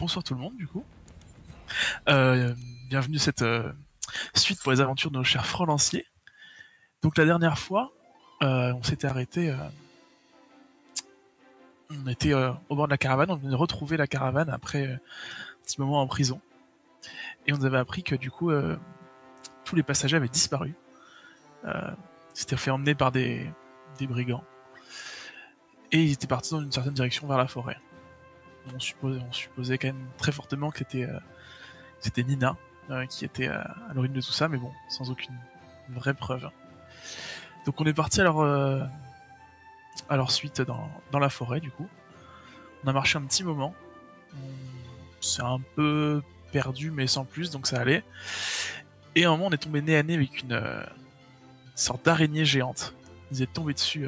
Bonsoir tout le monde, du coup. Euh, Bienvenue à cette suite pour les aventures de nos chers frères lanciers. Donc la dernière fois, on s'était arrêté, on était au bord de la caravane, on venait de retrouver la caravane après un petit moment en prison. Et on nous avait appris que du coup, tous les passagers avaient disparu. Euh, ils s'étaient fait emmener par des brigands. Et ils étaient partis dans une certaine direction vers la forêt. On supposait quand même très fortement que c'était Nina qui était à l'origine de tout ça, mais bon, sans aucune vraie preuve. Donc on est parti à leur suite dans la forêt, du coup. On a marché un petit moment. On s'est un peu perdu, mais sans plus, donc ça allait. Et à un moment, on est tombé nez à nez avec une sorte d'araignée géante. Ils étaient tombés dessus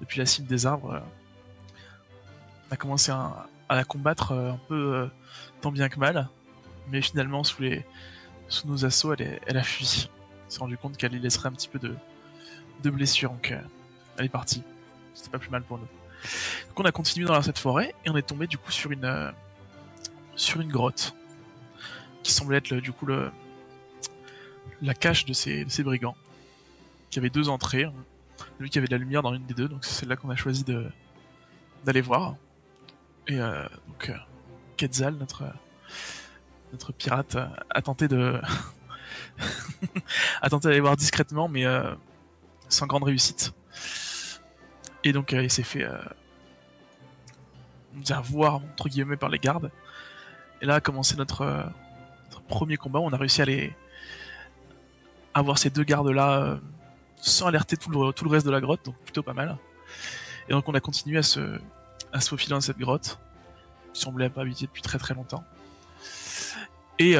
depuis la cime des arbres. On a commencé à la combattre un peu tant bien que mal. Mais finalement, sous nos assauts, elle a fui. On s'est rendu compte qu'elle y laisserait un petit peu de blessures, donc elle est partie. C'était pas plus mal pour nous. Donc on a continué dans cette forêt et on est tombé du coup sur une grotte qui semblait être du coup la cache de ces brigands, qui avait deux entrées. Lui qui avait de la lumière dans une des deux, donc c'est celle-là qu'on a choisi d'aller voir. Et Quetzal, notre pirate, a tenté a tenté d'aller voir discrètement, mais sans grande réussite. Et donc il s'est fait voir entre guillemets par les gardes. Et là a commencé notre premier combat. On a réussi à voir ces deux gardes là sans alerter tout le reste de la grotte, donc plutôt pas mal. Et donc on a continué à se faufiler dans cette grotte, qui semblait pas habitée depuis très très longtemps. Et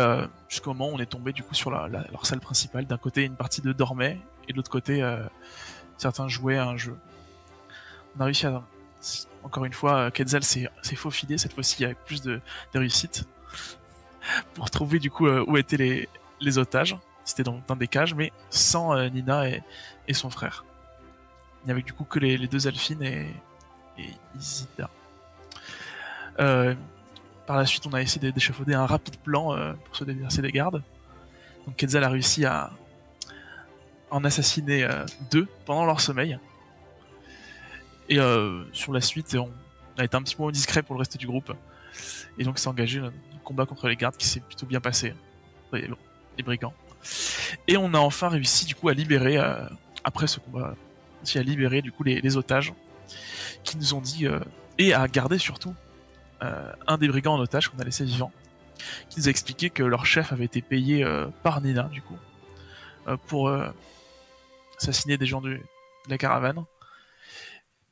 jusqu'au moment où on est tombé du coup sur leur salle principale. D'un côté une partie de dormait, et de l'autre côté certains jouaient à un jeu. On a réussi à... Encore une fois, Quetzal s'est faufilé, cette fois-ci avec plus de réussite, pour trouver du coup où étaient les otages. C'était dans des cages, mais sans Nina et son frère. Il n'y avait du coup que les deux Alphines et Isida. Euh, Par la suite, on a essayé d'échafauder un rapide plan pour se débarrasser des gardes. Donc Quetzal a réussi à en assassiner deux pendant leur sommeil. Et sur la suite, on a été un petit peu discret pour le reste du groupe. Et donc s'est engagé dans un combat contre les gardes qui s'est plutôt bien passé. Les brigands. Et on a enfin réussi du coup à libérer, après ce combat, aussi à libérer du coup les otages qui nous ont dit, et à garder surtout un des brigands en otage qu'on a laissé vivant, qui nous a expliqué que leur chef avait été payé par Nina du coup pour assassiner des gens de la caravane,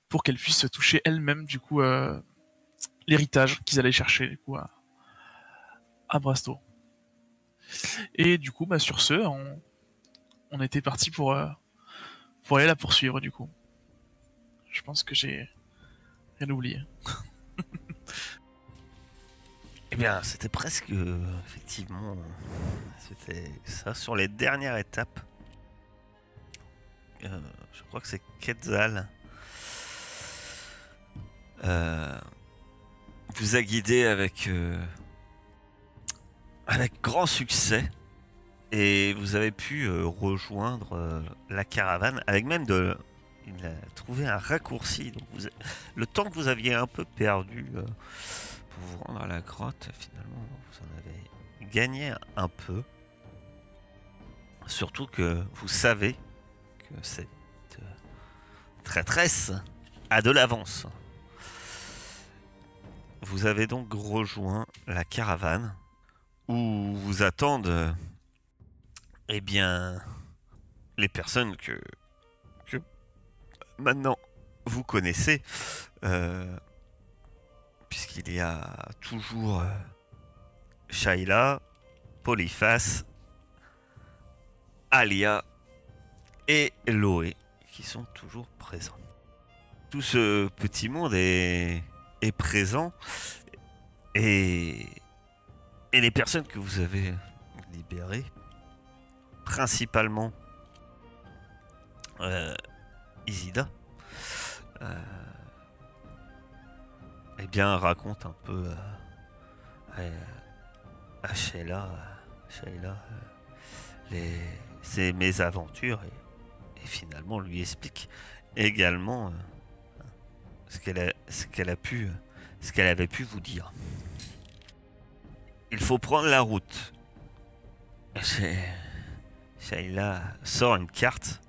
pour qu'elle puisse toucher elle-même du coup l'héritage qu'ils allaient chercher du coup à Brasto. Et du coup, bah, sur ce, on était parti pour aller la poursuivre du coup. Je pense que j'ai rien oublié. Eh bien, c'était presque, effectivement, c'était ça. Sur les dernières étapes, je crois que c'est Quetzal vous a guidé avec grand succès, et vous avez pu rejoindre la caravane avec même il a trouvé un raccourci. Donc le temps que vous aviez un peu perdu pour vous rendre à la grotte, finalement, vous en avez gagné un peu. Surtout que vous savez que cette traîtresse a de l'avance. Vous avez donc rejoint la caravane où vous attendent, eh bien, les personnes que maintenant vous connaissez, puisqu'il y a toujours Shayla, Polyphas, Alia et Loé qui sont toujours présents. Tout ce petit monde est présent, et les personnes que vous avez libérées, principalement Isida, eh bien, raconte un peu après à Sheila, ses mésaventures et finalement lui explique également ce qu'elle avait pu vous dire. Il faut prendre la route. Sheila sort une carte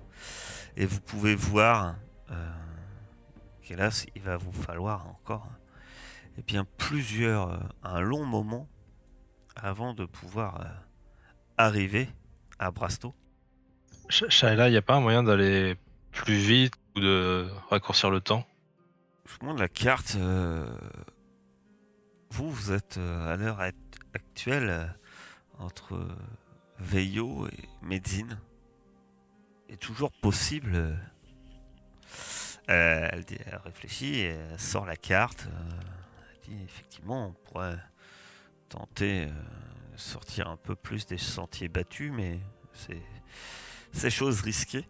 et vous pouvez voir qu'hélas il va vous falloir encore un long moment avant de pouvoir arriver à Brasto. Shaila, il n'y a pas un moyen d'aller plus vite ou de raccourcir le temps? Je vous montre la carte. Vous êtes à l'heure actuelle entre Veillot et Médine. Il est toujours possible. Elle réfléchit et elle sort la carte. Elle dit effectivement, on pourrait tenter de sortir un peu plus des sentiers battus, mais c'est chose risquée.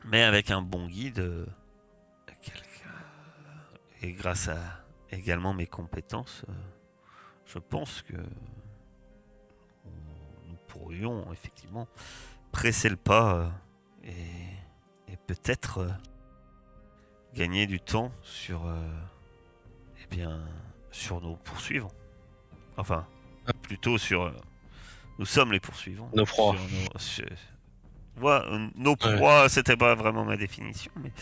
Mais avec un bon guide, et grâce à également mes compétences, je pense que nous pourrions effectivement presser le pas et peut-être gagner du temps sur nos poursuivants. Enfin, plutôt sur nous sommes les poursuivants. Nos proies. Nos proies, c'était pas vraiment ma définition. Mais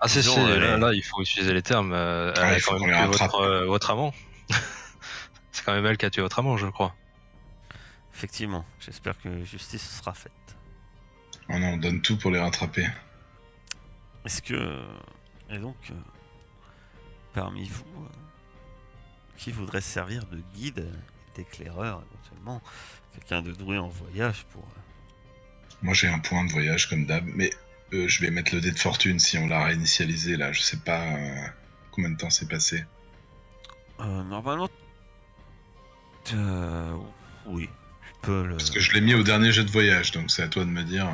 ah, si, là, il faut utiliser les termes. Elle a quand même tué votre amant. C'est quand même elle qui a tué votre amant, je crois. Effectivement, j'espère que justice sera faite. Oh non, on donne tout pour les rattraper. Est-ce que... Et donc, parmi vous, qui voudrait servir de guide, d'éclaireur, éventuellement, quelqu'un de doué en voyage pour... Moi j'ai un point de voyage comme d'hab, mais je vais mettre le dé de fortune si on l'a réinitialisé là, je sais pas combien de temps c'est passé. Normalement... oui, je peux le... Parce que je l'ai mis au dernier jet de voyage, donc c'est à toi de me dire...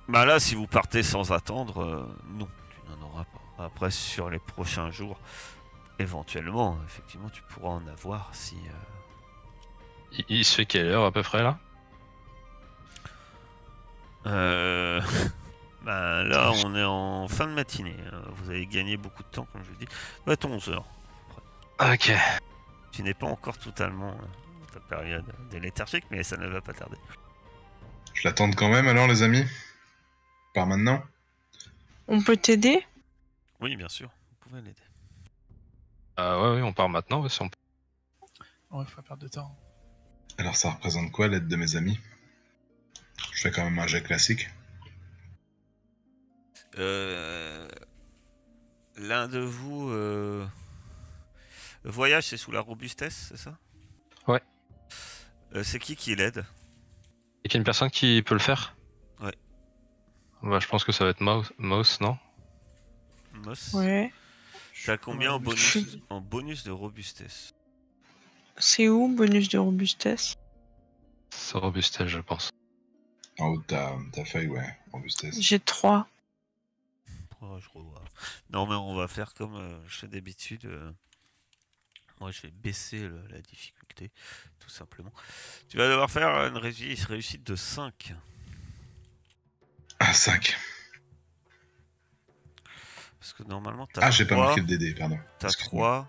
Bah là, si vous partez sans attendre, non, tu n'en auras pas. Après, sur les prochains jours, éventuellement, effectivement, tu pourras en avoir si... Il se fait quelle heure à peu près là? Ben là, on est en fin de matinée. Vous avez gagné beaucoup de temps, comme je l'ai dit. Ça va être 11 heures. Ok. Tu n'es pas encore totalement dans ta période déléthargique, mais ça ne va pas tarder. Je l'attends quand même alors, les amis? Par maintenant? On peut t'aider? Oui, bien sûr, vous pouvez l'aider. Ouais, on part maintenant si on peut. Ouais, faut pas perdre de temps. Alors ça représente quoi l'aide de mes amis? Je fais quand même un jet classique. L'un de vous... Le voyage, c'est sous la robustesse, c'est ça? Ouais. C'est qui l'aide? Et qu'il y a une personne qui peut le faire? Ouais. Bah, je pense que ça va être Mouse, non? Moss? Ouais. T'as combien en bonus de robustesse? C'est où, bonus de robustesse? C'est robustesse, je pense. En haut de ta feuille, ouais, robustesse. J'ai 3. Oh, je revois. Non, mais on va faire comme je fais d'habitude. Moi, je vais baisser la difficulté, tout simplement. Tu vas devoir faire une réussite de 5. Ah, 5. Parce que normalement, t'as 3. Ah, j'ai pas marqué le DD, pardon. T'as 3.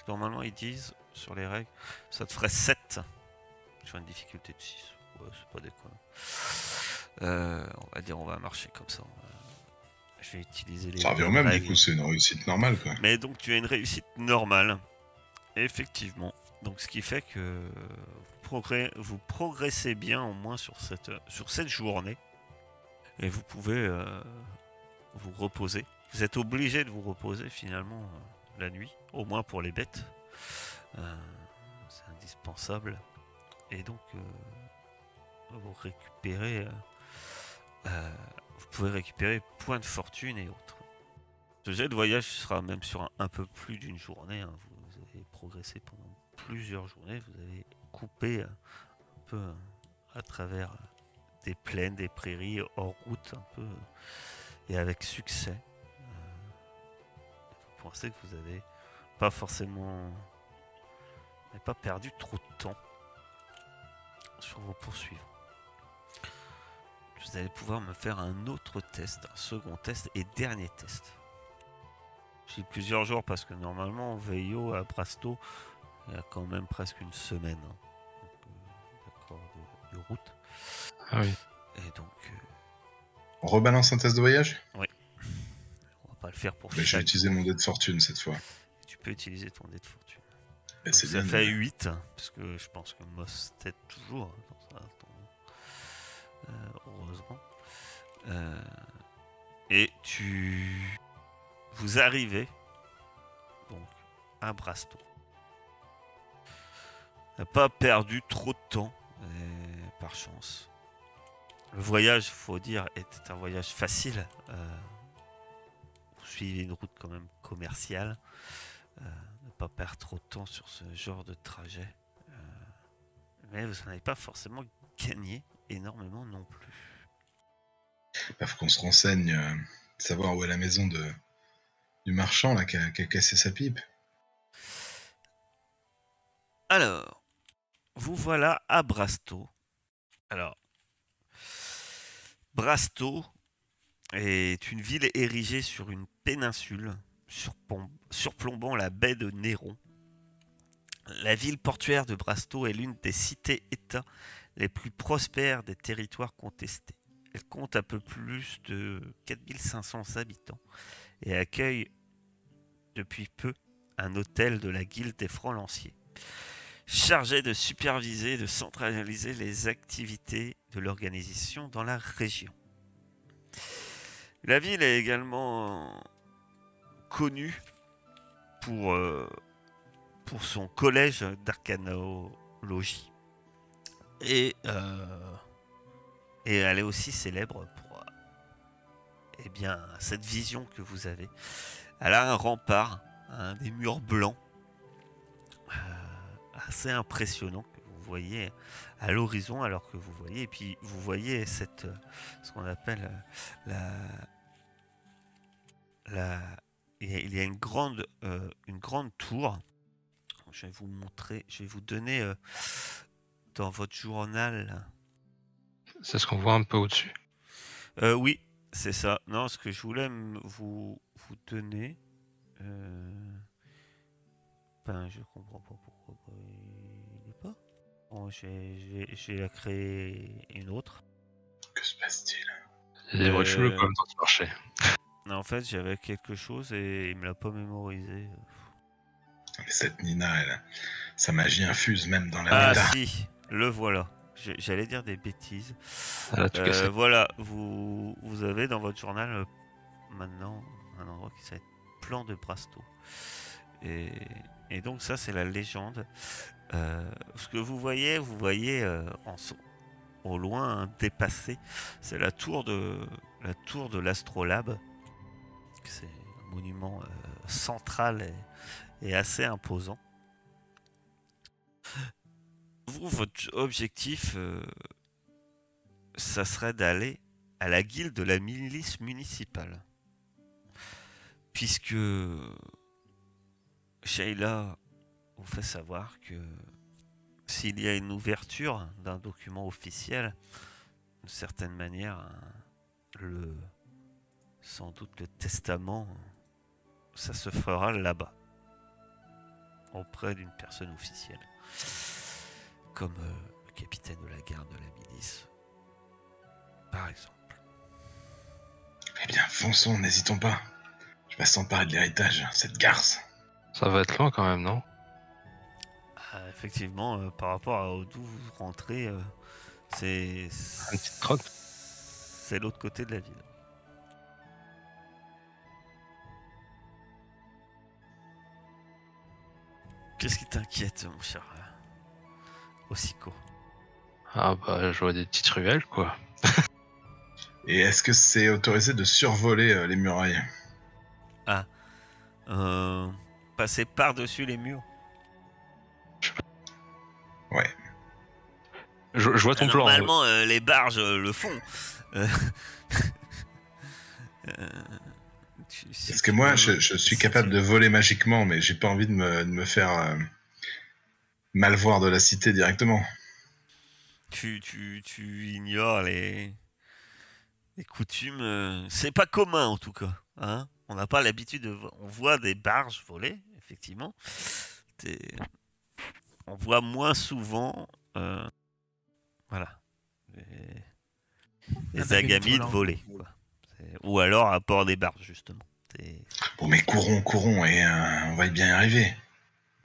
Normalement, ils disent, sur les règles, ça te ferait 7. Sur une difficulté de 6. Ouais, c'est pas déconnant. On va dire, on va marcher comme ça. Je vais utiliser les... Ça revient au même, du coup, c'est une réussite normale, quoi. Mais donc, tu as une réussite normale. Effectivement. Donc, ce qui fait que vous progressez bien, au moins, sur cette journée. Et vous pouvez vous reposer. Vous êtes obligé de vous reposer, finalement, la nuit. Au moins pour les bêtes. C'est indispensable. Et donc, vous récupérez... vous pouvez récupérer points de fortune et autres. Ce jet de voyage sera même sur un peu plus d'une journée. Hein. Vous avez progressé pendant plusieurs journées. Vous avez coupé un peu à travers des plaines, des prairies, hors route un peu, et avec succès. Vous pensez que vous n'avez pas forcément n'avez pas perdu trop de temps sur vos poursuivants. Vous allez pouvoir me faire un autre test, un second test et dernier test. J'ai plusieurs jours parce que normalement Veillot à Brasto, il y a quand même presque une semaine d'accord, de route. Ah oui. Et donc... On rebalance un test de voyage? Oui. On va pas le faire pour Je vais utiliser mon dé de fortune cette fois. Tu peux utiliser ton dé de fortune. Et Donc, ça fait 8, parce que je pense que Moss t'aide toujours. Heureusement. Et vous arrivez donc à Brasto. On n'a pas perdu trop de temps, par chance. Le voyage, faut dire, était un voyage facile. Vous suivez une route quand même commerciale. Ne pas perdre trop de temps sur ce genre de trajet. Mais vous n'en avez pas forcément gagné énormément non plus. Bah, faut qu'on se renseigne, savoir où est la maison du marchand là, qui a cassé sa pipe. Alors, vous voilà à Brasto. Alors, Brasto est une ville érigée sur une péninsule surplombant la baie de Néron. La ville portuaire de Brasto est l'une des cités-États les plus prospères des territoires contestés. Elle compte un peu plus de 4500 habitants et accueille depuis peu un hôtel de la Guilde des Francs-Lanciers, chargé de superviser et de centraliser les activités de l'organisation dans la région. La ville est également connue pour son collège d'arcanologie. Et elle est aussi célèbre pour cette vision que vous avez. Elle a un rempart, des murs blancs, assez impressionnant que vous voyez à l'horizon, alors que vous voyez, et puis vous voyez ce qu'on appelle il y a une grande tour. Je vais vous montrer, je vais vous donner dans votre journal. C'est ce qu'on voit un peu au-dessus. Oui, c'est ça. Non, ce que je voulais vous donner. Je comprends pas pourquoi il n'est pas. Bon, je vais la créer une autre. Que se passe-t-il? Il y a des bruits chelous comme dans ce marché. En fait, j'avais quelque chose et il me l'a pas mémorisé. Mais cette Nina, sa magie infuse même dans la méta. Ah si, le voilà. J'allais dire des bêtises. Ah, voilà, vous avez dans votre journal maintenant un endroit qui s'appelle Plan de Brasto. Et donc ça, c'est la légende. Ce que vous voyez au loin, dépassé, c'est la tour de l'Astrolabe. C'est un monument central et assez imposant. Vous, votre objectif, ça serait d'aller à la guilde de la milice municipale. Puisque Sheila vous fait savoir que s'il y a une ouverture d'un document officiel, d'une certaine manière, sans doute le testament, ça se fera là-bas, auprès d'une personne officielle, comme le capitaine de la garde de la milice, par exemple. Eh bien, fonçons, n'hésitons pas. Je vais s'emparer de l'héritage, cette garce. Ça va être loin quand même, non? Effectivement, par rapport à d'où vous rentrez, c'est une petite crotte. C'est l'autre côté de la ville. Qu'est-ce qui t'inquiète, mon cher Ossiko? Ah bah, je vois des petites ruelles, quoi. Et est-ce que c'est autorisé de survoler les murailles? Passer par-dessus les murs? Ouais. Je vois ton plan. Normalement, les barges le font. Parce que moi, je suis capable de voler magiquement, mais j'ai pas envie de me faire mal voir de la cité directement. Tu ignores les coutumes. C'est pas commun en tout cas. Hein, on n'a pas l'habitude de. On voit des barges voler, effectivement. On voit moins souvent. Voilà. Les agamides voler. Quoi. Ou alors à bord des barges, justement. Bon, mais courons, et on va bien y arriver.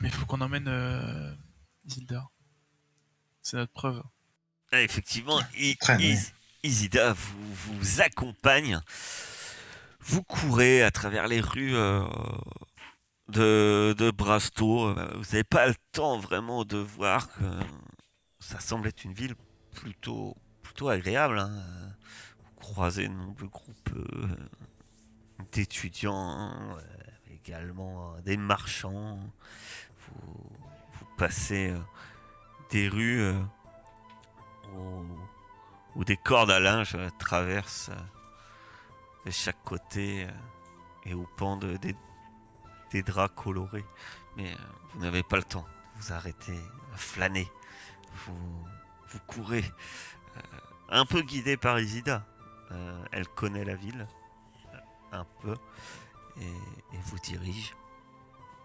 Mais il faut qu'on emmène Isilda. C'est notre preuve. Effectivement, oui. Isilda vous accompagne. Vous courez à travers les rues de Brasto. Vous n'avez pas le temps vraiment de voir que ça semble être une ville plutôt agréable. Hein. Vous croisez de nombreux groupes d'étudiants, également des marchands. Vous passez des rues où des cordes à linge traversent de chaque côté et où pendent des draps colorés. Mais vous n'avez pas le temps de vous arrêter, à flâner. Vous courez, un peu guidé par Isilda. Elle connaît la ville, un peu, et vous dirige.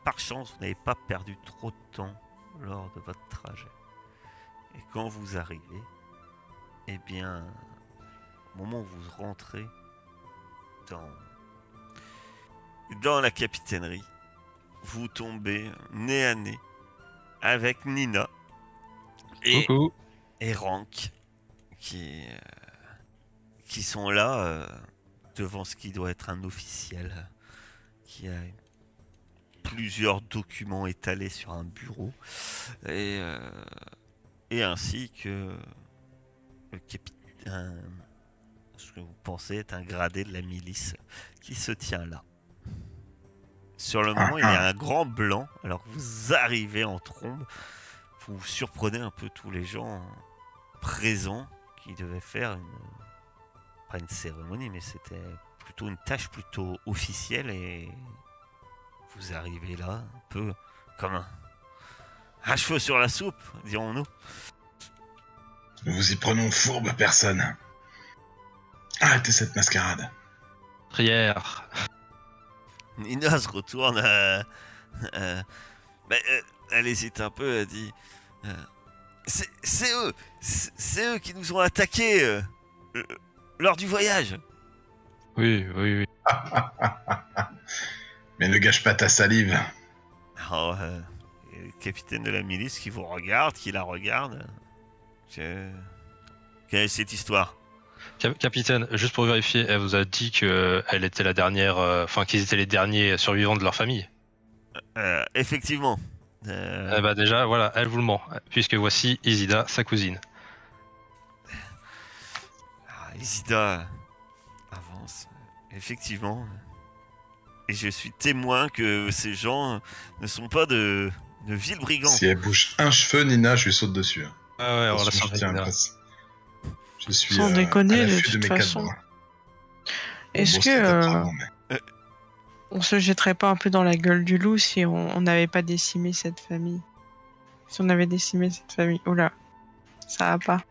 Par chance, vous n'avez pas perdu trop de temps lors de votre trajet. Et quand vous arrivez, eh bien, au moment où vous rentrez dans la capitainerie, vous tombez nez à nez avec Nina et Rank qui sont là devant ce qui doit être un officiel qui a plusieurs documents étalés sur un bureau et ainsi que le capitaine, ce que vous pensez être un gradé de la milice qui se tient là. Sur le moment, il y a un grand blanc. Alors vous arrivez en trombe, vous surprenez un peu tous les gens présents qui devaient faire pas une cérémonie, mais c'était plutôt une tâche plutôt officielle et vous arrivez là un peu comme un cheveu sur la soupe, dirons-nous. Nous vous y prenons fourbe, personne. Arrêtez cette mascarade. Prière. Nina se retourne, elle hésite un peu, elle dit c'est eux qui nous ont attaqués lors du voyage. Oui. Mais ne gâche pas ta salive. Alors, le capitaine de la milice qui vous regarde, qui la regarde. Quelle est cette histoire? Capitaine, juste pour vérifier, elle vous a dit qu'elle était la dernière, qu'ils étaient les derniers survivants de leur famille. Effectivement. Eh ben déjà, voilà, elle vous le ment, puisque voici Isilda, sa cousine. Isilda avance, effectivement. Et je suis témoin que ces gens ne sont pas de vils brigands. Si elle bouge un cheveu, Nina, je lui saute dessus. Ah ouais, on la sort. Je suis sans déconner, à de l'affût toute mes façon. cadres. Est-ce que on se jetterait pas un peu dans la gueule du loup si on n'avait pas décimé cette famille? Si on avait décimé cette famille, oula, ça va pas.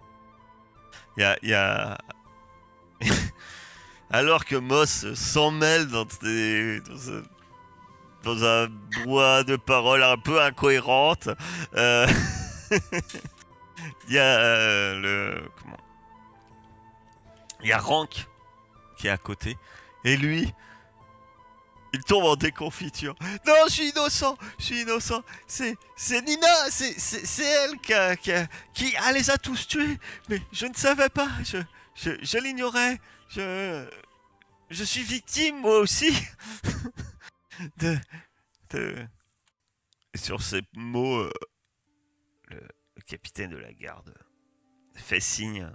Il y a... Alors que Moss s'en mêle dans un brouhaha de paroles un peu incohérentes, il y a il y a Rank qui est à côté, et lui, il tombe en déconfiture. Non, je suis innocent, c'est Nina, c'est elle qui les a tous tués, mais je ne savais pas, je l'ignorais, je suis victime moi aussi de... Et sur ces mots, le capitaine de la garde fait signe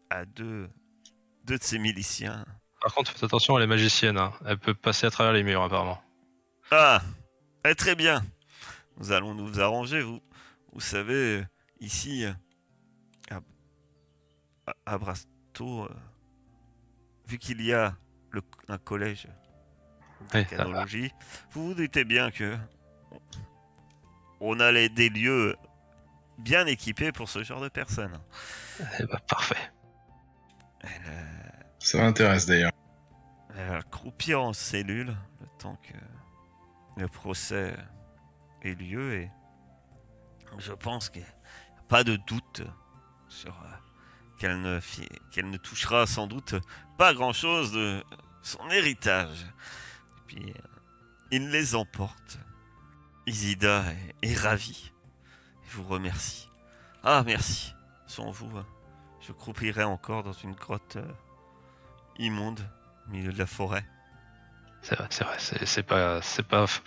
à deux de ses miliciens. Par contre, faites attention, elle est magicienne, hein. Elle peut passer à travers les murs apparemment. Ah, très bien. Nous allons nous arranger, vous savez, ici, à Brasto, vu qu'il y a un collège de technologie, vous vous doutez bien que on a des lieux bien équipés pour ce genre de personnes. Eh ben, parfait. Ça m'intéresse d'ailleurs. Elle va croupir en cellule le temps que le procès ait lieu et je pense qu'il n'y a pas de doute sur qu'elle ne touchera sans doute pas grand-chose de son héritage. Et puis, il les emporte. Isida est ravie et vous remercie. Ah, merci. Sans vous, je croupirais encore dans une grotte immonde au milieu de la forêt. C'est vrai. C'est pas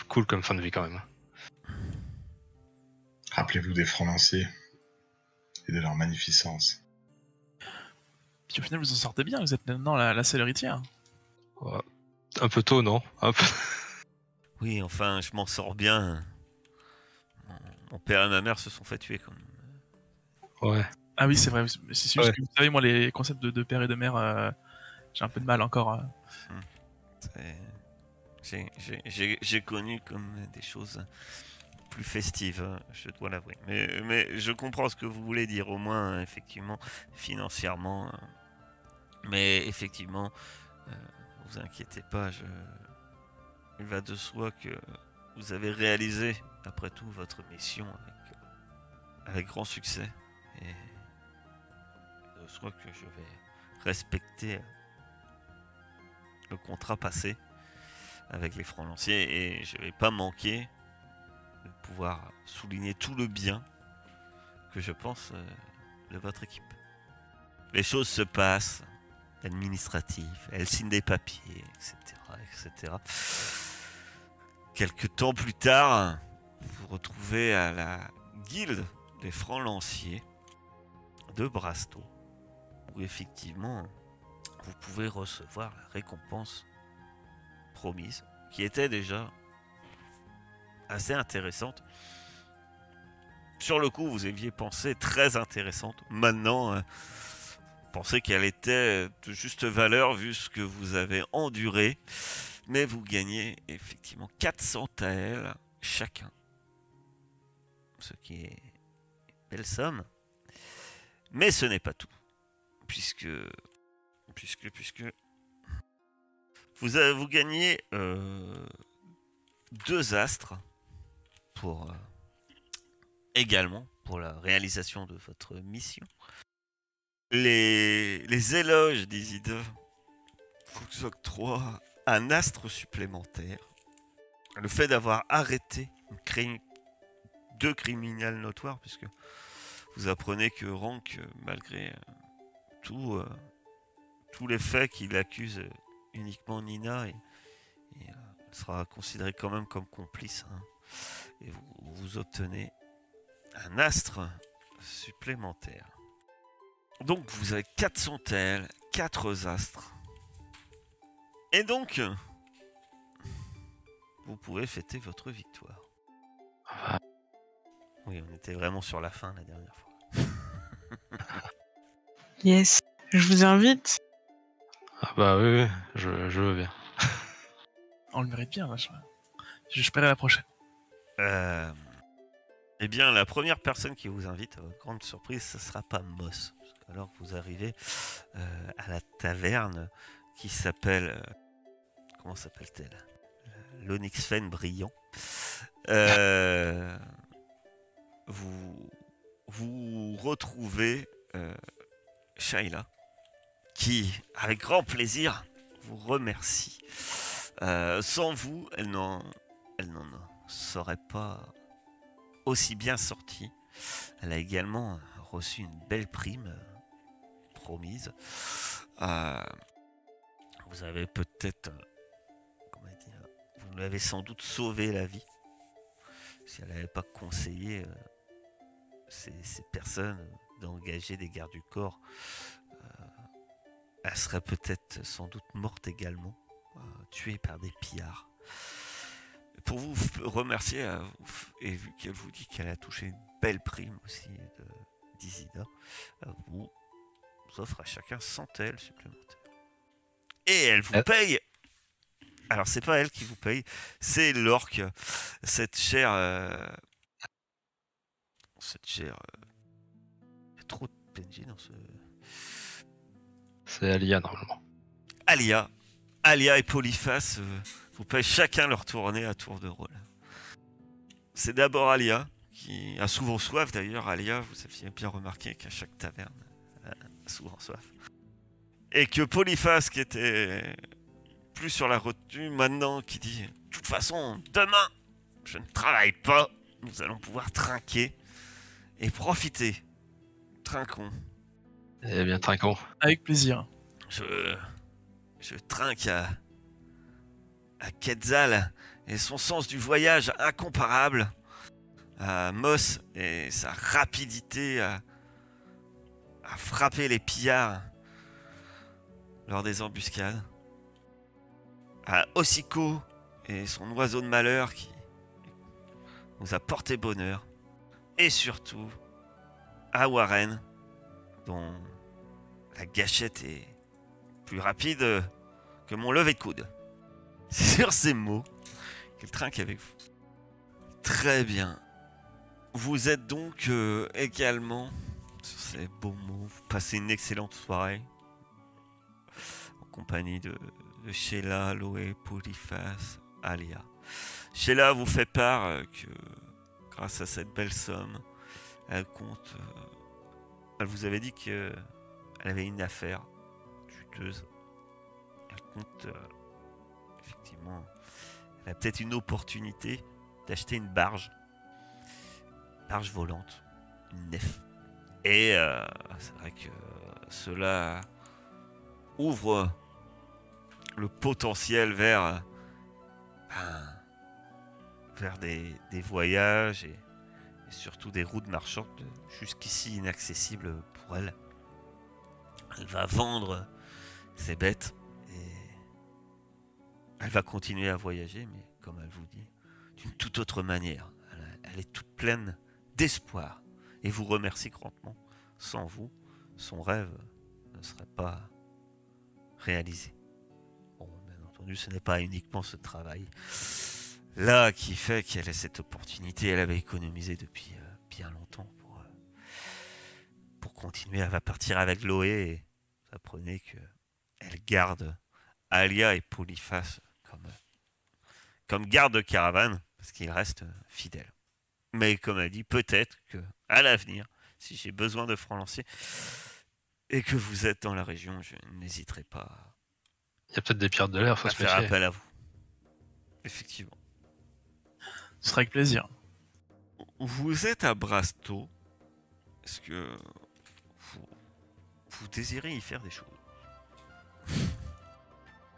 cool comme fin de vie quand même. Rappelez-vous des francs lanciers et de leur magnificence. Puis au final, vous en sortez bien, vous êtes maintenant la seule héritière. Ouais. Un peu tôt, non? Un peu... Oui, enfin, je m'en sors bien. Mon père et ma mère se sont fait tuer quand même. Ouais. Ah oui, c'est vrai. C'est juste que vous savez, moi, les concepts de père et de mère, j'ai un peu de mal encore. J'ai connu comme des choses plus festives, je dois l'avouer. Mais je comprends ce que vous voulez dire, au moins, effectivement, financièrement. Mais effectivement, vous inquiétez pas, il va de soi que vous avez réalisé, après tout, votre mission avec grand succès. Et de soi que je vais respecter le contrat passé avec les francs lanciers et je vais pas manquer de pouvoir souligner tout le bien que je pense de votre équipe. Les choses se passent, administratives, elle signe des papiers, etc. Quelques temps plus tard, vous vous retrouvez à la guilde des francs lanciers de Brasto, où effectivement vous pouvez recevoir la récompense promise, qui était déjà assez intéressante. Sur le coup, vous aviez pensé très intéressante. Maintenant, pensez qu'elle était de juste valeur vu ce que vous avez enduré. Mais vous gagnez effectivement 400 taels chacun. Ce qui est une belle somme. Mais ce n'est pas tout. Puisque vous gagnez 2 astres pour également pour la réalisation de votre mission. Les éloges d'Isida vous octroient un astre supplémentaire. Le fait d'avoir arrêté 2 criminels notoires, puisque vous apprenez que Rank, malgré tous les faits qu'il accuse uniquement Nina, et sera considéré quand même comme complice. Hein. Et vous obtenez un astre supplémentaire. Donc vous avez 400 taels, 4 astres. Et donc, vous pouvez fêter votre victoire. Oui, on était vraiment sur la fin la dernière fois. Yes, je vous invite. Ah bah oui, je veux bien. On le mérite bien, vachement. Je paierai la prochaine. Eh bien, la première personne qui vous invite, à votre grande surprise, ce sera pas Moss. Alors que vous arrivez à la taverne qui s'appelle... comment s'appelle-t-elle? L'Onyx Fen brillant. Vous retrouvez Shayla, qui, avec grand plaisir, vous remercie. Sans vous, elle n'en serait pas aussi bien sortie. Elle a également reçu une belle prime promise. Vous avez peut-être, vous lui avez sans doute sauvé la vie. Si elle n'avait pas conseillé ces personnes d'engager des gardes du corps, elle serait peut-être sans doute morte également, tuée par des pillards. Pour vous remercier, et vu qu'elle vous dit qu'elle a touché une belle prime aussi d'Isida, vous offre à chacun 100 taels supplémentaires. Et elle vous paye. Alors c'est pas elle qui vous paye, c'est l'orque, cette chère cette gère. Il y a trop de PNJ dans ce. C'est Alia normalement. Alia et Polyphas, vous pouvez chacun leur tourner à tour de rôle. C'est d'abord Alia, qui a souvent soif d'ailleurs. Alia, vous aviez bien remarqué qu'à chaque taverne, elle a souvent soif. Et que Polyphas, qui était plus sur la retenue, maintenant, qui dit « De toute façon, demain, je ne travaille pas, nous allons pouvoir trinquer et profiter. Trinquons. » Eh bien, trinquons. Avec plaisir. Je trinque à Quetzal et son sens du voyage incomparable, à Moss et sa rapidité à frapper les pillards lors des embuscades, à Ossiko et son oiseau de malheur qui nous a porté bonheur, et surtout à Warren dont la gâchette est plus rapide que mon lever de coude. C'est sur ces mots qu'il trinque avec vous. Très bien. Vous êtes donc également, sur ces beaux mots, vous passez une excellente soirée en compagnie de Sheila, Loé, Polyphas, Alia. Sheila vous fait part que grâce à cette belle somme, elle compte... elle vous avait dit qu'elle avait une affaire juteuse. Elle compte... effectivement, elle a peut-être une opportunité d'acheter une barge volante, une nef. Et c'est vrai que cela ouvre le potentiel vers des voyages et surtout des routes marchandes jusqu'ici inaccessibles pour elle. Elle va vendre ses bêtes et elle va continuer à voyager, mais comme elle vous dit, d'une toute autre manière. Elle est toute pleine d'espoir et vous remercie grandement. Sans vous, son rêve ne serait pas réalisé. Bon, bien entendu, ce n'est pas uniquement ce travail là qui fait qu'elle ait cette opportunité. Elle avait économisé depuis bien longtemps pour continuer. Elle va partir avec Loé et vous apprenez qu'elle garde Alia et Polyphas comme garde de caravane parce qu'ils restent fidèles. Mais comme elle dit, peut-être que à l'avenir, si j'ai besoin de francs lanciers et que vous êtes dans la région, je n'hésiterai pas. Il y a peut-être des pirates de l'air, faut à se faire méfier. appel à vous. Effectivement. Ce sera avec plaisir. Vous êtes à Brasto. Est-ce que vous désirez y faire des choses?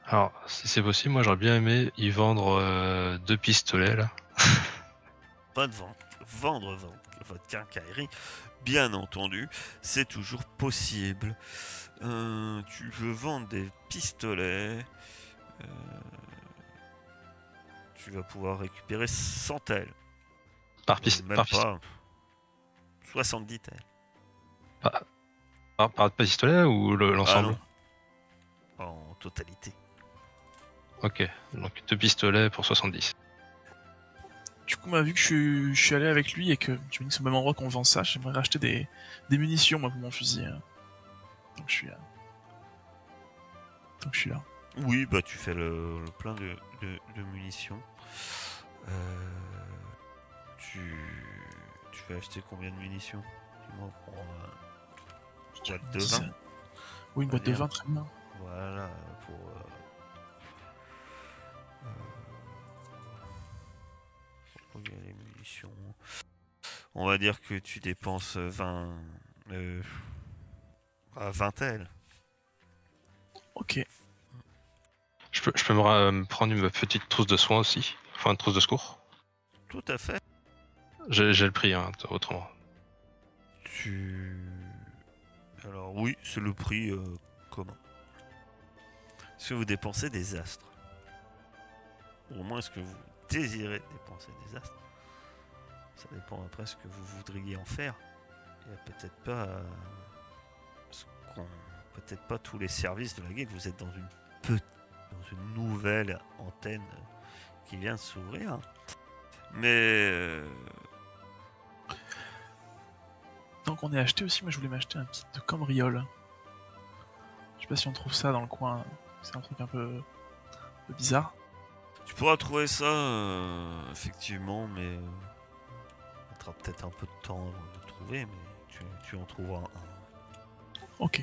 Alors, si c'est possible, moi j'aurais bien aimé y vendre 2 pistolets là. Pas de vente. Vendre votre quincaillerie, bien entendu, c'est toujours possible. Tu veux vendre des pistolets. Tu vas pouvoir récupérer 100 tels. Par pistolet. 70 tels. Par pistolet ou l'ensemble? En totalité. Ok, donc 2 pistolets pour 70. Du coup, vu que je suis allé avec lui et que tu me dis que c'est au même endroit qu'on vend ça, j'aimerais racheter des munitions moi pour mon fusil. Donc je suis là. Oui, bah tu fais le plein de munitions. Tu vas acheter combien de munitions? Dis-moi pour une boîte de 20. Oui, une boîte de 20, très bien. Voilà, pour... les munitions. On va dire que tu dépenses 20 tels. Ok. Je peux me prendre une petite trousse de soins aussi? Enfin, une trousse de secours? Tout à fait. J'ai le prix, hein, autrement. Alors oui, c'est le prix commun. Est-ce que vous dépensez des astres? Ou au moins est-ce que vous désirez dépenser des astres? Ça dépend après ce que vous voudriez en faire. Il n'y a peut-être pas tous les services de la guilde. Vous êtes dans une nouvelle antenne qui vient de s'ouvrir. Mais Donc on est acheté aussi, moi je voulais m'acheter un kit de cambriole. Je sais pas si on trouve ça dans le coin, c'est un truc un peu bizarre. Tu pourras trouver ça, effectivement, mais ça prendra peut-être un peu de temps avant de le trouver, mais tu en trouveras un. Ok.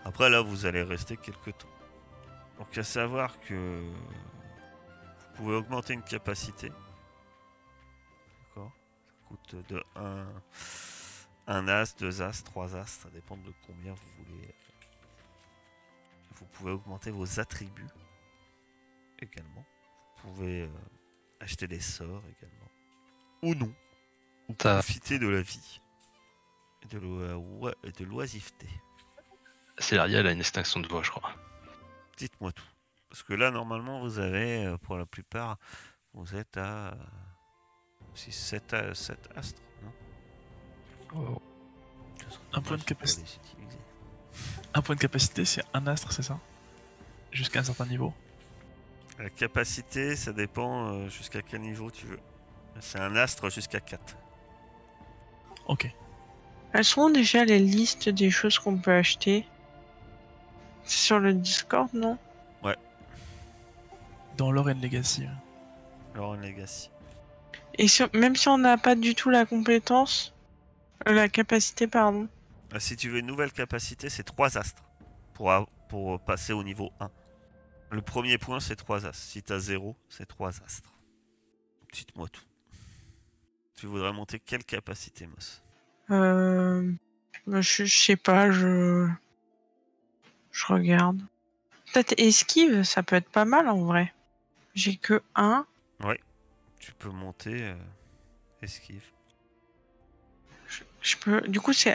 Après là, vous allez rester quelques temps. Donc à savoir que vous pouvez augmenter une capacité. D'accord. Ça coûte de 1 as, 2 as, 3 as, ça dépend de combien vous voulez. Vous pouvez augmenter vos attributs également. Vous pouvez acheter des sorts également. Ou non. Ou profiter de la vie. Et de l'oisiveté. Célériel a une extinction de voix, je crois. Dites-moi tout. Parce que là, normalement, vous avez, pour la plupart, vous êtes à 7 astres, non? Oh. Un point de capacité. Un point de capacité, c'est un astre, c'est ça? Jusqu'à un certain niveau. La capacité, ça dépend jusqu'à quel niveau tu veux. C'est un astre jusqu'à 4. Ok. Elles sont déjà les listes des choses qu'on peut acheter. C'est sur le Discord, non? Ouais. Dans Lore and Legacy. Lore and Legacy. Et même si on n'a pas du tout la compétence, la capacité, pardon. Si tu veux une nouvelle capacité, c'est 3 astres pour passer au niveau 1. Le premier point, c'est 3 astres. Si t'as 0, c'est 3 astres. Dites-moi tout. Tu voudrais monter quelle capacité, Moss? Je sais pas, je regarde. Peut-être esquive, ça peut être pas mal en vrai. J'ai que 1. Ouais, tu peux monter esquive. Je peux. Du coup, c'est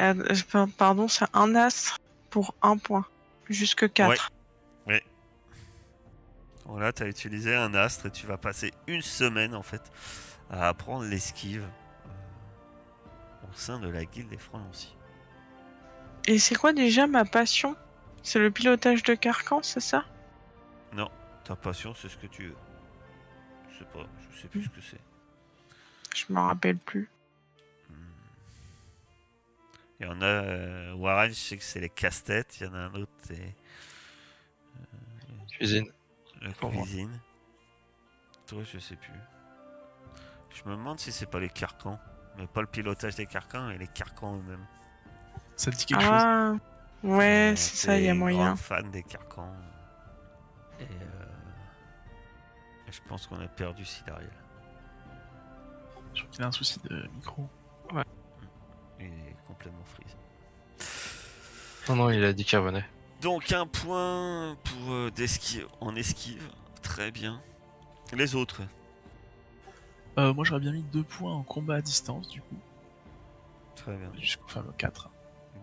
pardon, c'est un astre pour 1 point, jusque 4. Ouais. Voilà, tu as utilisé un astre et tu vas passer une semaine en fait à apprendre l'esquive au sein de la guilde des francs-lanciers. Et c'est quoi déjà ma passion? C'est le pilotage de carcan, c'est ça? Non, ta passion c'est ce que tu veux. Je sais plus ce que c'est. Je me rappelle plus. Il y en a, Warren, je sais que c'est les casse-têtes, il y en a un autre, c'est Cuisine. la cuisine. Toi, je sais plus. Je me demande si c'est pas les carcans, mais pas le pilotage des carcans et les carcans eux-mêmes. Ça te dit quelque chose? Ouais, c'est ça, il y a moyen. Je suis fan des carcans. Et je pense qu'on a perdu Sidariel. Je crois qu'il a un souci de micro. Ouais. Il est complètement freeze. Non, il a dit qu'il revenait. Donc un point pour en esquive. Très bien. Les autres? Moi j'aurais bien mis 2 points en combat à distance du coup. Très bien. Jusqu'au fameux 4.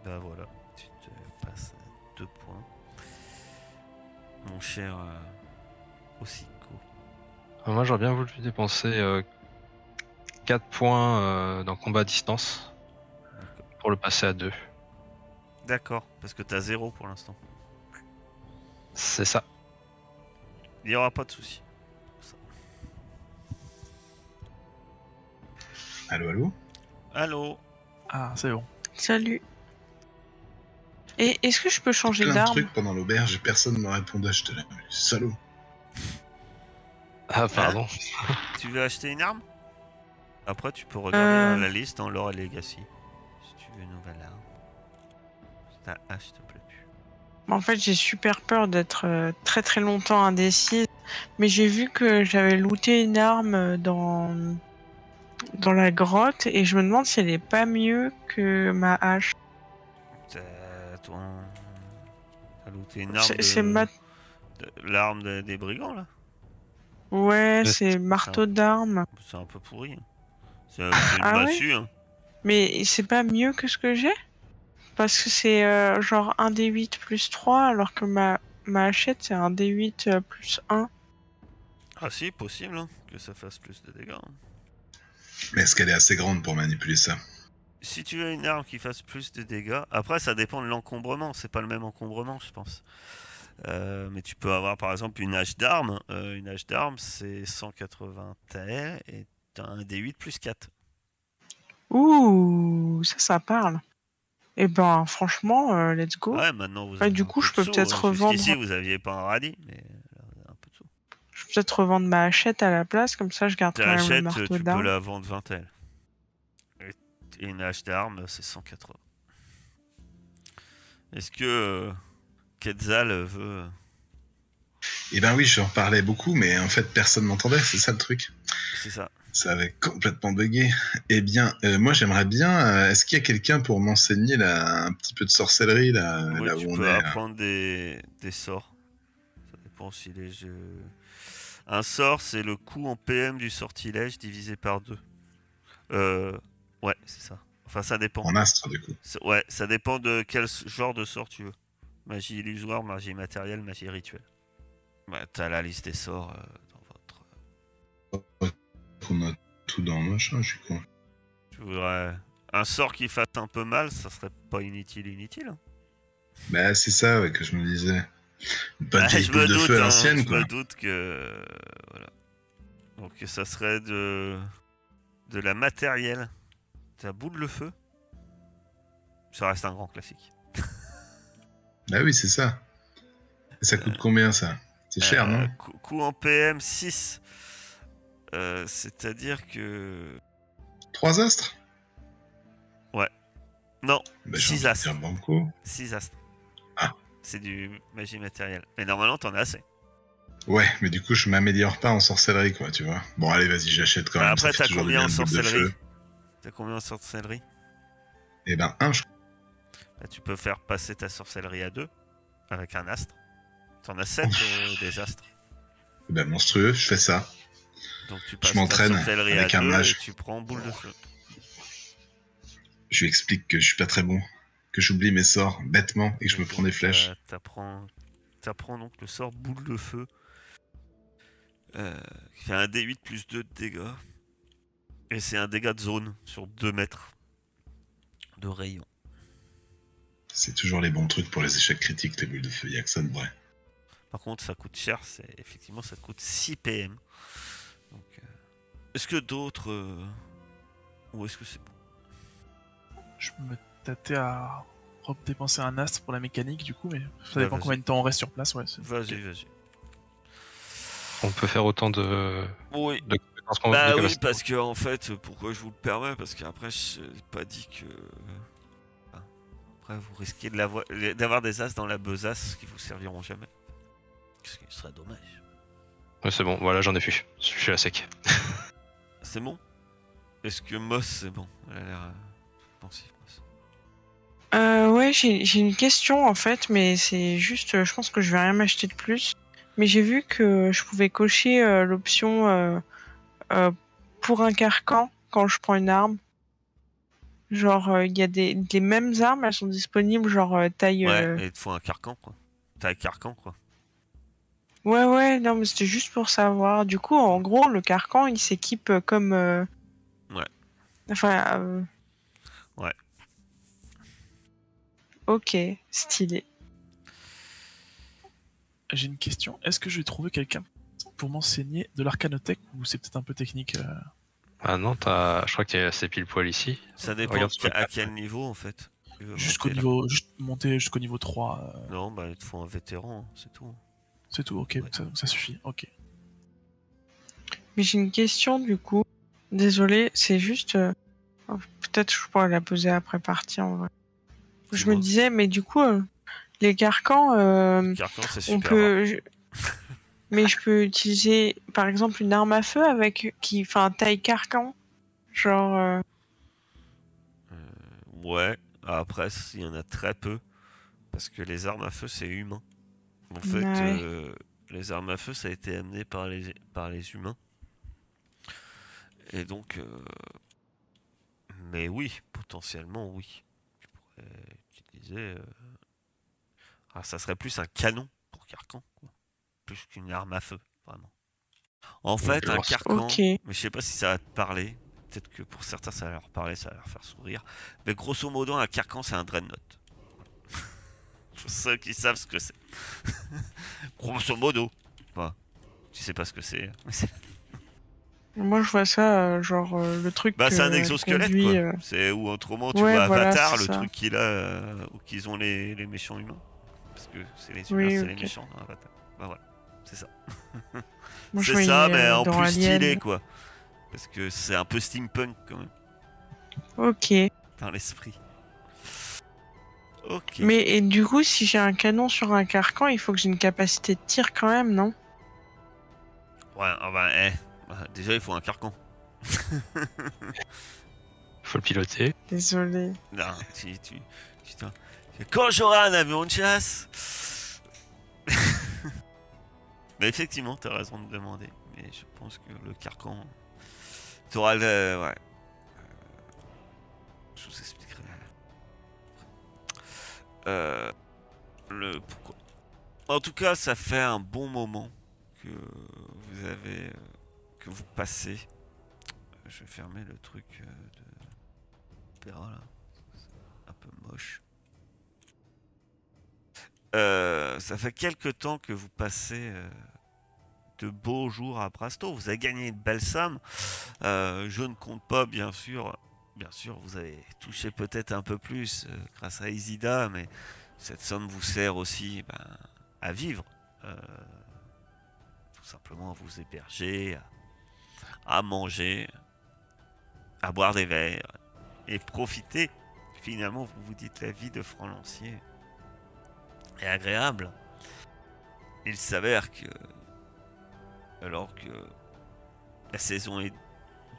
Bah voilà, tu te passes 2 points. Mon cher Osiko. Moi, j'aurais bien voulu dépenser 4 points dans combat à distance pour le passer à 2. D'accord, parce que t'as 0 pour l'instant. C'est ça. Il n'y aura pas de souci. Allô? Allô? Ah, c'est bon. Salut. Et est-ce que je peux changer plein de d'arme? trucs pendant l'auberge et personne ne me répondait, je te l'ai salaud. Ah, pardon. Tu veux acheter une arme? Après, tu peux regarder la liste dans Lore et Legacy. Si tu veux une nouvelle arme. Ta hache te plaît plus. En fait, j'ai super peur d'être très très longtemps indécise. Mais j'ai vu que j'avais looté une arme dans la grotte et je me demande si elle est pas mieux que ma hache. T'as looté une arme l'arme des brigands là? Ouais, c'est marteau d'arme. C'est un peu pourri. Hein. C'est une massue. Hein. Mais c'est pas mieux que ce que j'ai? Parce que c'est genre 1d8 plus 3 alors que ma hachette c'est 1d8 plus 1. Ah si, possible hein, que ça fasse plus de dégâts. Hein. Mais est-ce qu'elle est assez grande pour manipuler ça? Si tu as une arme qui fasse plus de dégâts, après ça dépend de l'encombrement, c'est pas le même encombrement je pense. Mais tu peux avoir par exemple une hache d'arme. Une hache d'arme c'est 180 TR et t'as un D8 plus 4. Ouh, ça parle. Eh ben, franchement, let's go. Ouais, maintenant vous Bah, avez du un coup, peu je de peux sous, peut-être revendre. Jusqu'ici, vous aviez pas un radis, mais là, vous avez un peu de sous. Je peux peut-être revendre ma hachette à la place, comme ça je garde Ta quand même le hachette, marteau tu peux d'armes. la vendre 20 elle. Et une hache d'armes, c'est 180. Est-ce que Quetzal veut... Eh ben oui, je en parlais beaucoup, mais en fait, personne m'entendait, c'est ça le truc. C'est ça. Ça avait complètement bugué. Eh bien, moi j'aimerais bien. Est-ce qu'il y a quelqu'un pour m'enseigner un petit peu de sorcellerie Oui, là tu où on peux est apprendre des sorts. Ça dépend si les jeux... Un sort, c'est le coût en PM du sortilège divisé par 2. Ouais, c'est ça. Enfin, ça dépend. en astre du coup? Ouais, ça dépend de quel genre de sort tu veux. Magie illusoire, magie matérielle, magie rituelle. Bah, t'as la liste des sorts dans votre... On a tout dans le machin, je suis con. Tu voudrais... Un sort qui fasse un peu mal, ça serait pas inutile. Hein. Bah c'est ça ouais, que je me disais. Pas de vieille Je boule me de doute, feu à hein, l'ancienne je quoi. me doute que... Voilà. Donc ça serait de la matérielle. Ta boule de feu. Ça reste un grand classique. Bah oui, c'est ça. Et ça coûte combien ça? C'est cher, non? Coût en PM 6. C'est-à-dire que... 3 astres? Non, Bah, 6 astres. banco. 6 astres. Ah. C'est du magie matérielle. Mais normalement, t'en as assez. Ouais, mais du coup, je m'améliore pas en sorcellerie, quoi, tu vois. Bon, allez, vas-y, j'achète quand Bah même. après, ça fait t'as toujours combien en bien de boule de sorcellerie? feu. T'as combien en sorcellerie? Eh ben, 1, je crois. Bah, tu peux faire passer ta sorcellerie à 2 avec un astre. T'en as 7 des astres. Eh ben, monstrueux, je fais ça. Donc tu passes ta m'entraîne sorcellerie avec à un 2 mage. et tu prends boule de feu. Je lui explique que je suis pas très bon. Que j'oublie mes sorts bêtement et que je me prends des flèches. T'apprends donc le sort boule de feu. Qui fait un D8 plus 2 de dégâts. Et c'est un dégât de zone sur 2 mètres de rayon. C'est toujours les bons trucs pour les échecs critiques, les boules de feu, y'a que ça de vrai. Par contre, ça coûte cher, effectivement, ça te coûte 6 PM. Donc, est-ce que d'autres... Ou est-ce que c'est bon? Je me tâtais à dépenser un astre pour la mécanique du coup, mais ça dépend vas-y. combien de temps on reste sur place. Ouais, Vas-y. On peut faire autant de... Oui. de compétences qu'on Bah veut, oui, parce que en fait, pourquoi je vous le permets? Parce qu'après, je n'ai pas dit que... Après, vous risquez d'avoir des as dans la besace qui vous serviront jamais. Ce qui serait dommage. Ouais, c'est bon, voilà, j'en ai plus. Je suis à sec. C'est bon? Est-ce que Moss, c'est bon? Elle a l'air pensif, Moss. Ouais, j'ai une question en fait, mais c'est juste, je pense que je vais rien m'acheter de plus. Mais j'ai vu que je pouvais cocher l'option pour un carcan quand je prends une arme. Genre, il y a les mêmes armes, elles sont disponibles, genre taille. Ouais, et il te faut un carcan, quoi. T'as un carcan, quoi. Ouais, non, mais c'était juste pour savoir. Du coup, en gros, le carcan, il s'équipe comme. Ouais. Enfin. Ouais. Ok, stylé. J'ai une question. Est-ce que je vais trouver quelqu'un pour m'enseigner de l'arcanotech ou c'est peut-être un peu technique Ah non, je crois que c'est pile poil ici. Ça dépend Regarde sur le à cap. quel niveau, en fait. tu veux jusqu'au monter, là. niveau, juste monter jusqu'au niveau 3. Non, bah, il te faut un vétéran, hein, c'est tout. C'est tout, ok, Ouais. ça suffit, ok. Mais j'ai une question du coup. Désolée, c'est juste. Peut-être je pourrais la poser après partie en vrai. Je me Dis-moi. disais, mais du coup, les carcans, Carcan, c'est on super. peut. Mais je peux utiliser par exemple une arme à feu avec taille carcan. Genre. Ouais, après, il y en a très peu. Parce que les armes à feu, c'est humain. En fait, Ouais. les armes à feu, ça a été amené par les humains. Et donc... Mais oui, potentiellement, oui. Tu pourrais utiliser... Ah, ça serait plus un canon pour carcan, quoi. Plus qu'une arme à feu, vraiment. En fait, un alors, carcan... Ok. Mais je sais pas si ça va te parler. Peut-être que pour certains, ça va leur parler, ça va leur faire sourire. Mais grosso modo, un carcan, c'est un dreadnought. Pour ceux qui savent ce que c'est. Grosso modo. Enfin, tu sais pas ce que c'est. Moi, je vois ça, genre le truc. Bah, c'est un elle exosquelette, conduit, quoi. C'est ou autrement, tu Ouais, vois voilà, Avatar, c'est le ça. truc qu'il a, où qu'ils ont les méchants humains. Parce que c'est les humains, Oui, c'est les ok. méchants dans Avatar. Bah voilà, c'est ça. Moi, je C'est ça, voyais mais en dans plus stylé, Alien. quoi. Parce que c'est un peu steampunk, quand même, Ok. dans l'esprit. Ok. Mais et du coup, si j'ai un canon sur un carcan, il faut que j'ai une capacité de tir quand même, non? Ouais, ah bah, déjà, il faut un carcan. Faut le piloter. Désolé. Non, putain. Quand j'aurai un avion de chasse. Mais effectivement, t'as raison de demander. Mais je pense que le carcan. T'auras le. Ouais. Je vous expliquerai. Pourquoi. En tout cas, ça fait un bon moment que vous avez. Que vous passez. Je vais fermer le truc de. Opéra là. C'est un peu moche. Ça fait quelques temps que vous passez de beaux jours à Brasto. Vous avez gagné une belle somme. Je ne compte pas, bien sûr. Bien sûr, vous avez touché peut-être un peu plus grâce à Isida, mais cette somme vous sert aussi à vivre. Tout simplement à vous héberger, à manger, à boire des verres et profiter. Finalement, vous vous dites la vie de franc lancier est agréable. Il s'avère que, alors que la saison est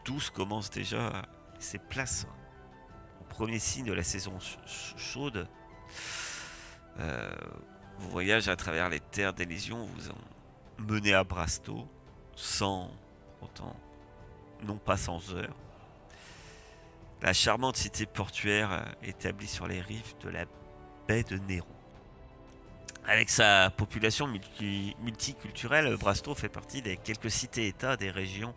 douce, commence déjà à laisser place au premier signe de la saison chaude. Vos voyages à travers les terres d'Élysion vous ont mené à Brasto, sans pourtant, non pas sans heurts. La charmante cité portuaire établie sur les rives de la baie de Néron. Avec sa population multiculturelle, Brasto fait partie des quelques cités-États des régions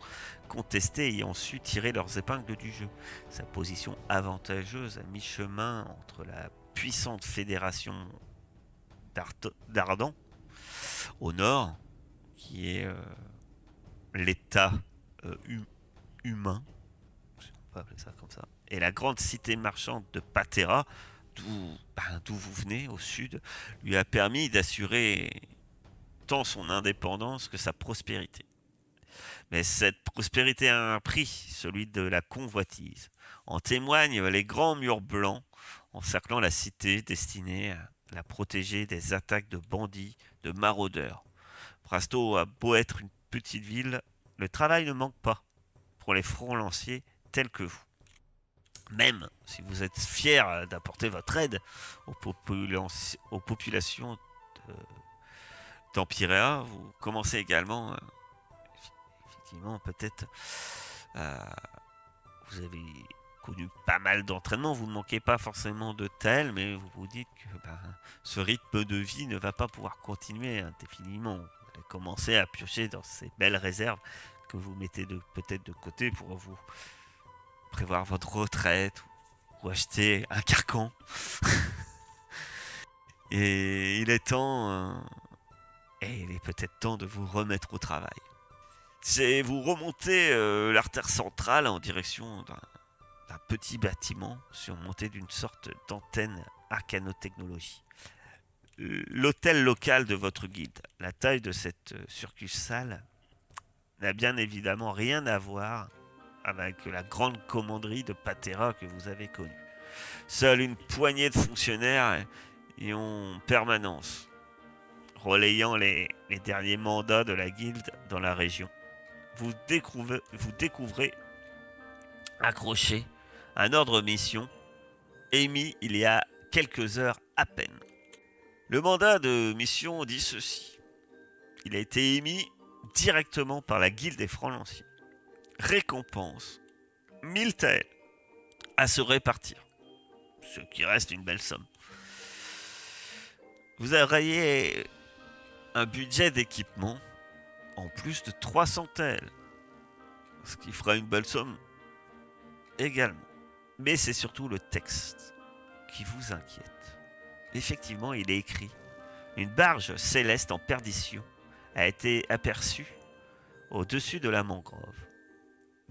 contestées ayant su tirer leurs épingles du jeu. Sa position avantageuse à mi-chemin entre la puissante fédération d'Ardan, au nord, qui est l'État humain, on peut appeler ça comme ça, et la grande cité marchande de Patera, d'où vous venez, au sud, lui a permis d'assurer tant son indépendance que sa prospérité. Mais cette prospérité a un prix, celui de la convoitise. En témoignent les grands murs blancs encerclant la cité destinée à la protéger des attaques de bandits, de maraudeurs. Brasto a beau être une petite ville, le travail ne manque pas pour les francs lanciers tels que vous. Même si vous êtes fier d'apporter votre aide aux populations d'Empyréa, vous commencez également, effectivement, peut-être, vous avez connu pas mal d'entraînements, vous ne manquez pas forcément de tel, mais vous vous dites que ce rythme de vie ne va pas pouvoir continuer indéfiniment. Vous allez commencer à piocher dans ces belles réserves que vous mettez peut-être de côté pour vous prévoir votre retraite ou acheter un carcan. Et il est temps, et il est peut-être temps de vous remettre au travail. Vous remontez l'artère centrale en direction d'un petit bâtiment surmonté d'une sorte d'antenne arcanotechnologie. L'hôtel local de votre guide. La taille de cette succursale n'a bien évidemment rien à voir avec la grande commanderie de Patera que vous avez connue. Seule une poignée de fonctionnaires y ont permanence, relayant les derniers mandats de la guilde dans la région. Vous découvrez accroché un ordre mission émis il y a quelques heures à peine. Le mandat de mission dit ceci. Il a été émis directement par la guilde des francs lanciers. Récompense 1000 taels à se répartir, ce qui reste une belle somme. Vous auriez un budget d'équipement en plus de 300 taels, ce qui fera une belle somme également. Mais c'est surtout le texte qui vous inquiète. Effectivement, il est écrit: une barge céleste en perdition a été aperçue au-dessus de la mangrove.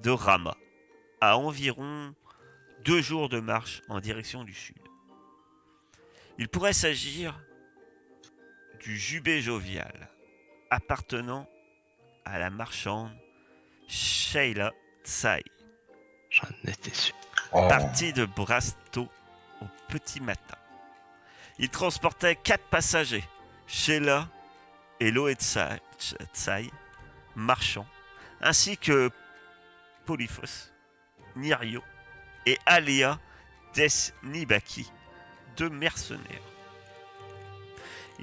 de Rama, à environ 2 jours de marche en direction du sud. Il pourrait s'agir du jubé jovial, appartenant à la marchande Sheila Tsai, J'en étais sûr. Oh. partie de Brasto au petit matin. Il transportait 4 passagers, Sheila et Loe Tsai, marchands, ainsi que Polyphos, Nirio et Alia Desnibaki, 2 mercenaires.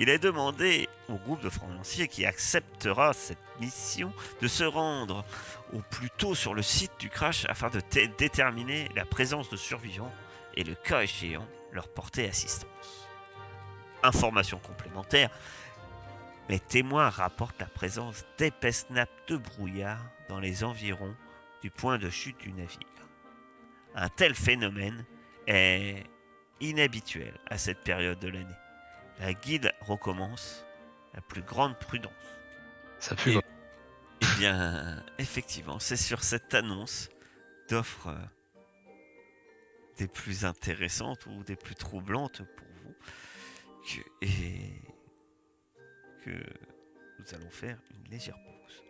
Il est demandé au groupe de romanciers qui acceptera cette mission de se rendre au plus tôt sur le site du crash afin de déterminer la présence de survivants et le cas échéant leur porter assistance. Information complémentaire, les témoins rapportent la présence d'épaisses nappes de brouillard dans les environs du point de chute du navire. Un tel phénomène est inhabituel à cette période de l'année. La guide recommence la plus grande prudence. Ça pue. Eh bien, effectivement, c'est sur cette annonce d'offres des plus intéressantes ou des plus troublantes pour vous que nous allons faire une légère pause.